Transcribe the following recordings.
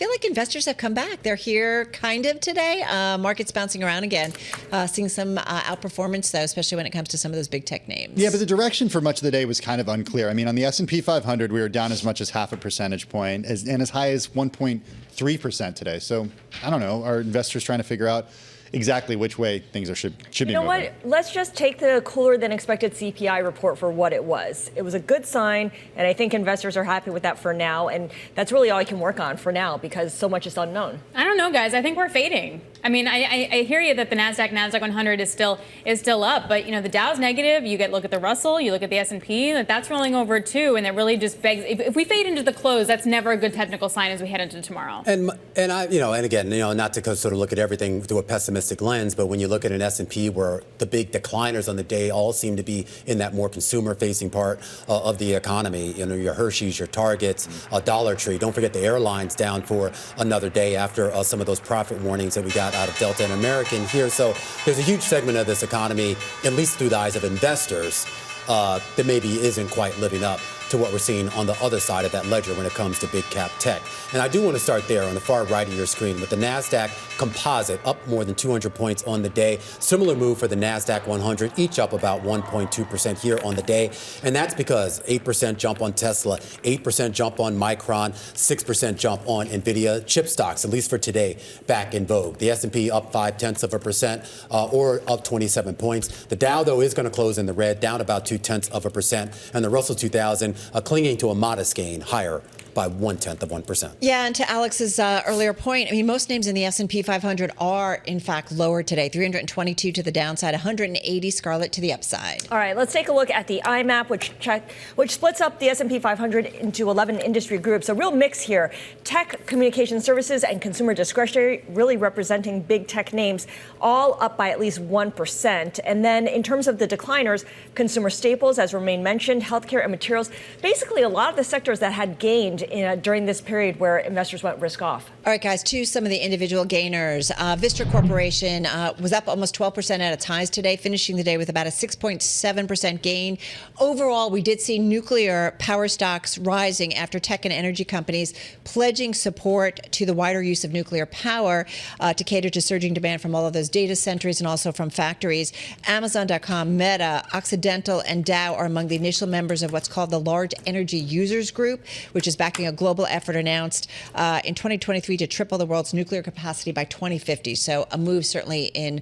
feel like investors have come back. They're here kind of today. Market's bouncing around again, seeing some outperformance, though, especially when it comes to some of those big tech names. Yeah, but the direction for much of the day was kind of unclear. I mean, on the S&P 500, we were down as much as half a percentage point and as high as 1.3% today. So I don't know. Are investors trying to figure out exactly which way things should be moving? You know what? Let's just take the cooler than expected CPI report for what it was. It was a good sign, and I think investors are happy with that for now. And that's really all I can work on for now because so much is unknown. I don't know, guys. I think we're fading. I mean, I hear you that the Nasdaq 100 is still up, but the Dow's negative. You look at the Russell, you look at the S&P, that's rolling over too, and it really just begs. If we fade into the close, that's never a good technical sign as we head into tomorrow. And again, not to sort of look at everything through a pessimistic lens, but when you look at an S&P where the big decliners on the day all seem to be in that more consumer-facing part of the economy, your Hershey's, your Targets, Dollar Tree. Don't forget the airlines down for another day after some of those profit warnings that we got out of Delta and American here. So there's a huge segment of this economy, at least through the eyes of investors, that maybe isn't quite living up to what we're seeing on the other side of that ledger when it comes to big cap tech. And I do want to start there on the far right of your screen with the NASDAQ composite up more than 200 points on the day. Similar move for the NASDAQ 100, each up about 1.2% here on the day. And that's because 8% jump on Tesla, 8% jump on Micron, 6% jump on NVIDIA. Chip stocks, at least for today, back in vogue. The S&P up 0.5%, or up 27 points. The Dow, though, is going to close in the red, down about 0.2%. And the Russell 2000 clinging to a modest gain, higher by 0.1%. Yeah, and to Alex's earlier point, I mean, most names in the S&P 500 are, in fact, lower today. 322 to the downside, 180 Scarlet to the upside. All right, let's take a look at the IMAP, which splits up the S&P 500 into 11 industry groups. A real mix here. Tech, communication services, and consumer discretionary really representing big tech names, all up by at least 1%. And then in terms of the decliners, consumer staples, as Romaine mentioned, healthcare and materials, basically a lot of the sectors that had gained during this period where investors went risk off. All right, guys, to some of the individual gainers. Vistra Corporation was up almost 12% at its highs today, finishing the day with about a 6.7% gain. Overall, we did see nuclear power stocks rising after tech and energy companies pledging support to the wider use of nuclear power to cater to surging demand from all of those data centers and also from factories. Amazon.com, Meta, Occidental, and Dow are among the initial members of what's called the Large Energy Users Group, which is backing a global effort announced in 2023 to triple the world's nuclear capacity by 2050. So a move certainly in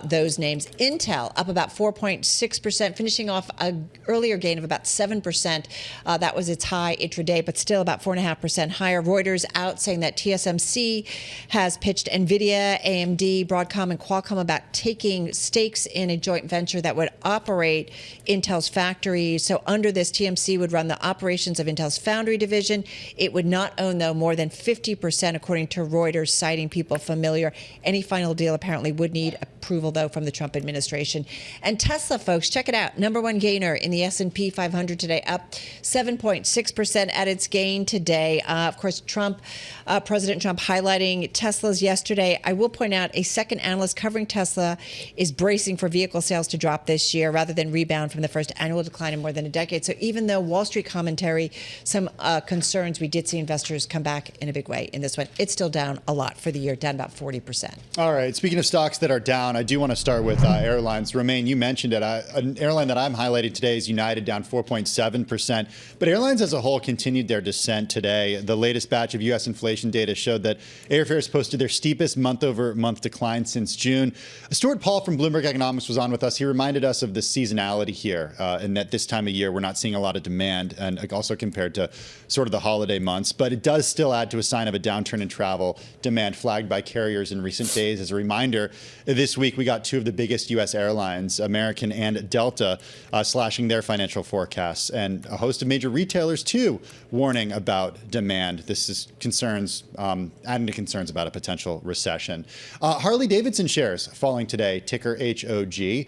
those names. Intel up about 4.6%, finishing off an earlier gain of about 7%. That was its high intraday, but still about 4.5% higher. Reuters out saying that TSMC has pitched NVIDIA, AMD, Broadcom, and Qualcomm about taking stakes in a joint venture that would operate Intel's factories. So under this, TMC would run the operations of Intel's foundry division. It would not own, though, more than 50%, according to Reuters, citing people familiar. Any final deal apparently would need approval, though, from the Trump administration. And Tesla, folks, check it out. Number one gainer in the S&P 500 today, up 7.6% at its gain today. Of course, President Trump highlighting Teslas yesterday. I will point out a second analyst covering Tesla is bracing for vehicle sales to drop this year rather than rebound from the first annual decline in more than a decade. So even though Wall Street commentary, some concerns, we did see investors come back in a big way in this one. It's still down a lot for the year, down about 40%. All right. Speaking of stocks that are down, I do want to start with airlines. Romaine, you mentioned it. An airline that I'm highlighting today is United, down 4.7%. But airlines as a whole continued their descent today. The latest batch of U.S. inflation data showed that airfares posted their steepest month-over-month decline since June. Stuart Paul from Bloomberg Economics was on with us. He reminded us of the seasonality here, and that this time of year we're not seeing a lot of demand, and also compared to sort of the holiday months. But it does still add to a sign of a downturn in travel demand flagged by carriers in recent days. As a reminder, this week we got two of the biggest U.S. airlines, American and Delta, slashing their financial forecasts, and a host of major retailers, too, warning about demand. This is concerns, adding to concerns about a potential recession. Harley-Davidson shares falling today, ticker HOG,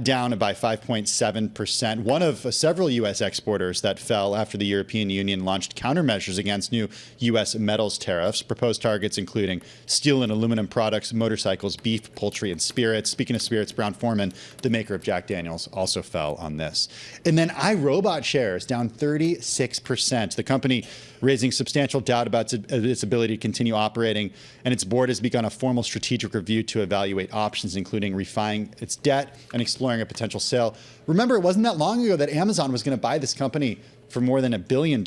down by 5.7%. One of several U.S. exporters that fell after the European Union launched countermeasures against new U.S. metals tariffs. Proposed targets including steel and aluminum products, motorcycles, beef, poultry, and spirits. Speaking of spirits, Brown-Forman, the maker of Jack Daniels, also fell on this. And then iRobot shares down 36%. The company raising substantial doubt about its ability to continue operating, and its board has begun a formal strategic review to evaluate options, including refining its debt and exploring a potential sale. Remember, it wasn't that long ago that Amazon was going to buy this company for more than $1 billion.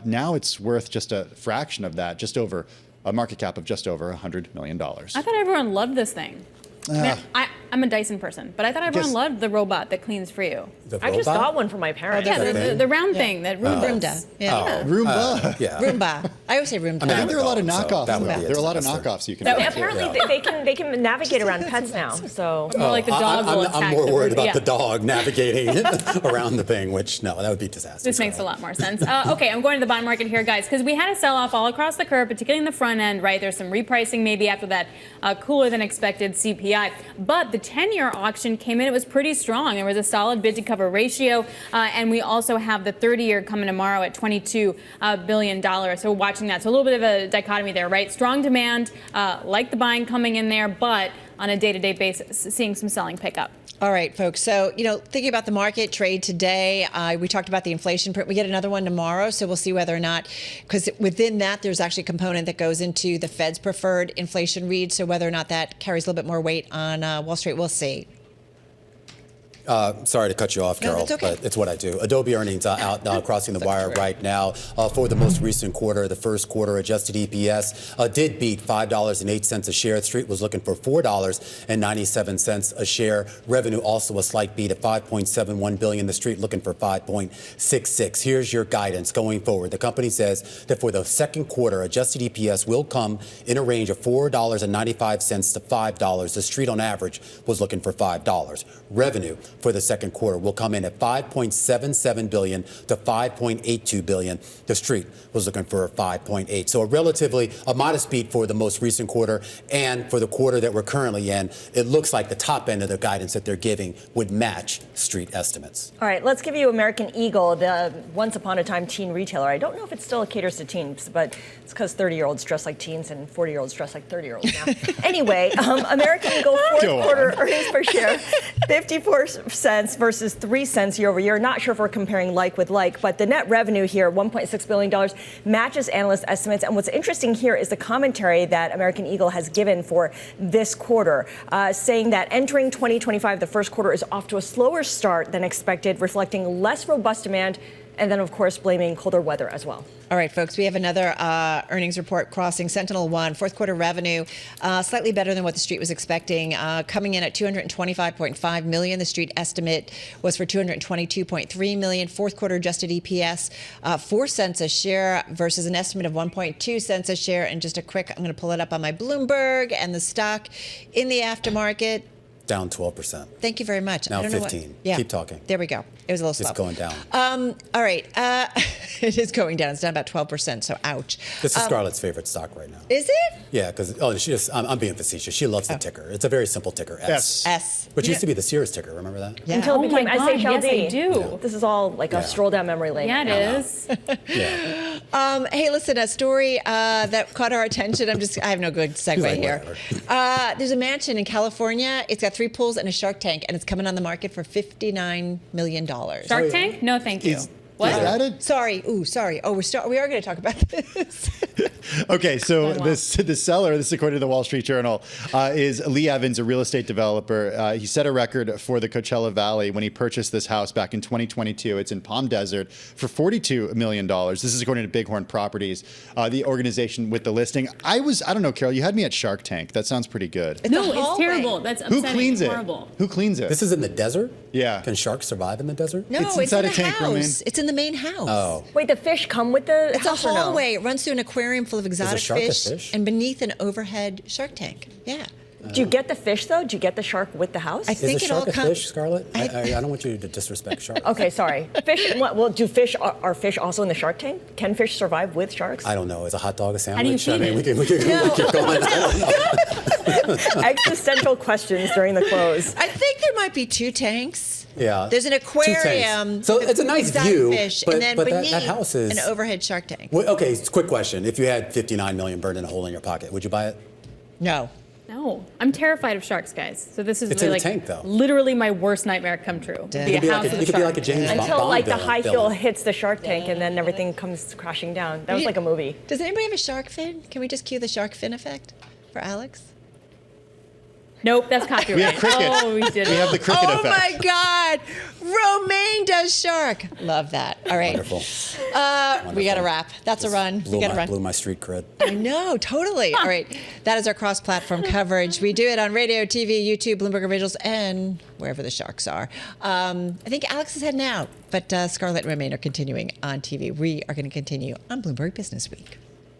Now it's worth just a fraction of that, just over a market cap of just over $100 million. I thought everyone loved this thing. Man, I'm a Dyson person, but I thought everyone loved the robot that cleans for you. I just got one for my parents. Yeah, the round thing that Roomba. Yeah. Roomba. Yeah. Roomba. I always say Roomba. I think there are a lot of knockoffs. So There are a lot of knockoffs you can So buy. apparently they can navigate around pets now. So More like the dog will attack I'm more the worried Roomba. about the dog navigating around the thing, which, no, that would be disastrous. This makes a lot more sense. Okay, I'm going to the bond market here, guys, because we had a sell-off all across the curve, particularly in the front end, right? There's some repricing maybe after that cooler than expected CPI. But the 10-year auction came in. It was pretty strong. There was a solid bid to cover ratio. And we also have the 30-year coming tomorrow at $22 billion. So we're watching that. So a little bit of a dichotomy there, right? Strong demand, like the buying coming in there, but on a day-to-day basis, seeing some selling pick up. All right, folks. So, thinking about the market trade today, we talked about the inflation print. We get another one tomorrow, so we'll see whether or not, because within that, there's actually a component that goes into the Fed's preferred inflation read. So whether or not that carries a little bit more weight on Wall Street, we'll see. Sorry to cut you off, Carol, that's okay. but it's what I do. Adobe earnings out crossing the wire right now for the most recent quarter. The first quarter adjusted EPS did beat $5.08 a share. The Street was looking for $4.97 a share. Revenue also a slight beat at $5.71 billion. The Street looking for $5.66. Here's your guidance going forward. The company says that for the second quarter, adjusted EPS will come in a range of $4.95 to $5. The Street on average was looking for $5. Revenue for the second quarter will come in at $5.77 billion to $5.82 billion. The Street was looking for 5.8. So a modest beat for the most recent quarter, and for the quarter that we're currently in, it looks like the top end of the guidance that they're giving would match Street estimates. all right, let's give you American Eagle, the once upon a time teen retailer. I don't know if it still caters to teens, but it's because 30-year-olds dress like teens and 40-year-olds dress like 30-year-olds now. Anyway, American Eagle fourth quarter earnings per share, 54 cents versus 3 cents year over year. Not sure if we're comparing like with like, but the net revenue here, $1.6 billion, matches analyst estimates. And what's interesting here is the commentary that American Eagle has given for this quarter, saying that entering 2025, the first quarter is off to a slower start than expected, reflecting less robust demand, and then, of course, blaming colder weather as well. All right, folks, we have another earnings report crossing Sentinel-1. Fourth quarter revenue, slightly better than what the Street was expecting, coming in at $225.5 million. The Street estimate was for $222.3 million. Fourth quarter adjusted EPS, 4 cents a share versus an estimate of 1.2 cents a share. And just a quick, I'm going to pull it up on my Bloomberg, and the stock in the aftermarket. Down 12%. Thank you very much. Now I don't know 15. Yeah. Keep talking. There we go. It was a little slow. It's going down. All right. It is going down. It's down about 12%, so ouch. This is Scarlett's favorite stock right now. Is it? Yeah, because I'm being facetious. She loves the ticker. It's a very simple ticker, S. S. Which used to be the Sears ticker. Remember that? Yeah. Until it became my God, SHLD. yes, I do. This is all like a stroll down memory lane. Yeah, it is. Yeah. Hey, listen, a story that caught our attention. I have no good segue like, here. There's a mansion in California. It's got 3 pools and a Shark Tank, and it's coming on the market for $59 million. Shark Tank? No, thank you. What? Is that it? Sorry. Oh, we are going to talk about this. Okay, so the seller, this is according to the Wall Street Journal, is Lee Evans, a real estate developer. He set a record for the Coachella Valley when he purchased this house back in 2022. It's in Palm Desert for $42 million. This is according to Bighorn Properties, the organization with the listing. I don't know, Carol, you had me at Shark Tank. That sounds pretty good. No, it's terrible. That's upsetting. Who cleans it? Horrible. Who cleans it? This is in the desert? Yeah. Can sharks survive in the desert? No, It's it's in inside the a tank, Romaine. house. It's in the main house. Oh. Wait, the fish come with the It's a house or no? hallway. It runs through an aquarium full of exotic shark a fish, fish? and beneath an overhead shark tank. Yeah. Do you get the fish, though? Do you get the shark with the house? I think Is a it all shark a comes. fish, Scarlett? I don't want you to disrespect sharks. Okay, sorry. Fish. Well, do fish are fish also in the Shark Tank? Can fish survive with sharks? I don't know. Is a hot dog a sandwich? do you feed I mean, it? we can keep going. I don't know. Existential questions during the close. I think there might be 2 tanks. Yeah. There's an Two aquarium. tanks. So it's a nice exotic view, fish, but and then that beneath house is an overhead Shark Tank. Well, okay, quick question. If you had 59 million burned in a hole in your pocket, would you buy it? No. No, I'm terrified of sharks, guys. So this is It's really in a tank, though. literally my worst nightmare come true. It Be could a house with it a could be shark. like a James Bond Until like the high villain. fuel hits the Shark Tank and then everything comes crashing down. That was like a movie. Does anybody have a shark fin? Can we just cue the shark fin effect for Alex? Nope, that's copyright. We have cricket. Oh, we did We it. have the cricket Oh effect. my God! Romaine does shark. Love that. All right. Wonderful. We got to wrap. That's a run. We got to run. Blew my street cred. I know, totally. All right. That is our cross-platform coverage. We do it on radio, TV, YouTube, Bloomberg Originals, and wherever the sharks are. I think Alex is heading out, but Scarlett and Romaine are continuing on TV. We are going to continue on Bloomberg Business Week.